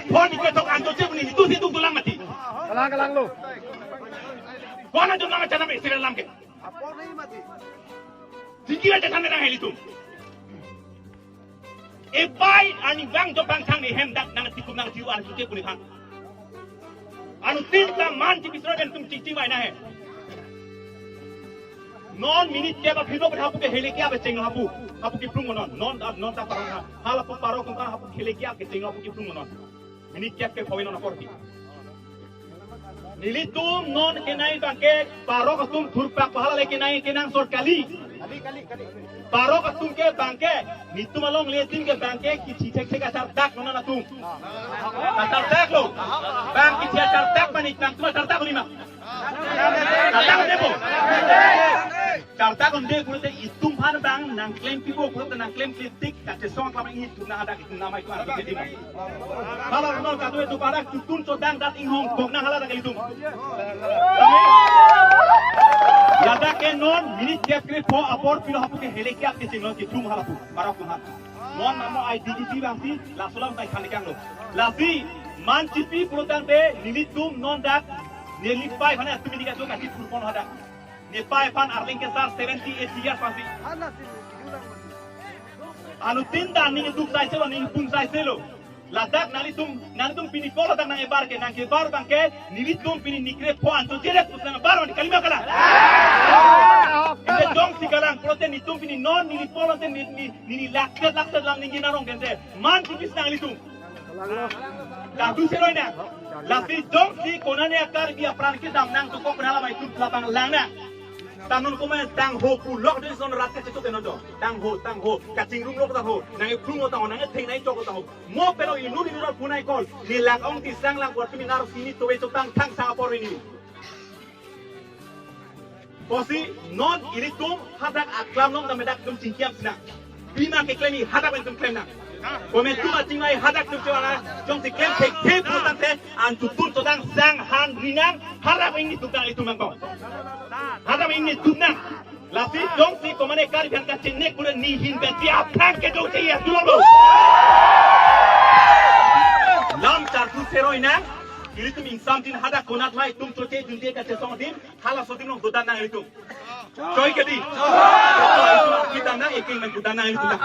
phone ni ketok anjo je ni tu situ tulang mati. Kalang lu. Kau nak nama macam apa istilah lam ke? Sikit aja kan orang heli tu. Ebai ani bang jo bang thang ni hendak nang tikum nang jiwa anu tu pun hang. Anu tinta man ci bisro dan tum cici mai na hai. Non minit ke ba philo hapu ke heli ke ba cheng hapu ki plung non ta parang ha halapu paro kung hapu heli ke ke cheng hapu ki plung non. Minit ke phawin non porti. Nilitum non kenai bangke paro katum thurpak pahala le kenai kenang sort kali. Paro katum ke bangke nitum along letim ke bangke ki chichek ke asar dak nona natum. Asar dak lo. Bang ki asar dak manik nang tu asar dak lima. Asar debo. Asar konde kulte itum han bang nang claim pibo kulte nang claim kritik kate song kama ini tu na ada itu nama itu ada ke dimo. Kalau nol katu itu parak tutun sodang dat ing Hong Kong nang hala dak itum. Yada ke non minit kepre po apor pilo hapu ke hele ke apke singlo ke tum halapu para kumha non namo IDDP bangsi la sulam tai khani kang lo la si man chipi pulotan be minit tum non dak ne lipai phane tumi diga jo kati purpon hada ne pai pan arling ke sar 78 years pasi anu tinda ning duk sai selo ning pun sai selo ladak nalitum pini polo tak nang ebar ke nang ebar bangke nilitum pini nikre poan to jere pusang baron di kalima kala inde dong sikalang prote nitum pini non nili polo te nili lakset lang ningi narong kente man tipis nang litum kadu seroi na lafi dong si konane akar dia pran ke dam nang to ko pernah mai tu lapang langna tanun ko men tang ho pu lok de son rat ke chok no do tang ho kaching rum lok ta ho nang e phung ta ho nang e theng nai chok ta ho mo pero inu ni ro punai kol ni lak ong ti sang lang kwat mi nar sini to we chok tang thang sa por ni posi non iritum hadak aklam nom da medak tum cingkiam sina bima ke klemi hadak ben tum klem na komen tu macing mai hadak tum cewana jong si klem ke ke putan te an tutun to tang sang han rinang harap ini tukang itu mangkong hadap ini tunang lafi dong si komane kar bian ka cenne kure ni hin be tiap thang ke do tiya dulu lam char tu seroi na iritum insam tin hadak konat mai tum choche junde ka chesong din hala sotim long dodan na iritum choi ke di kita na eking men dodan na iritum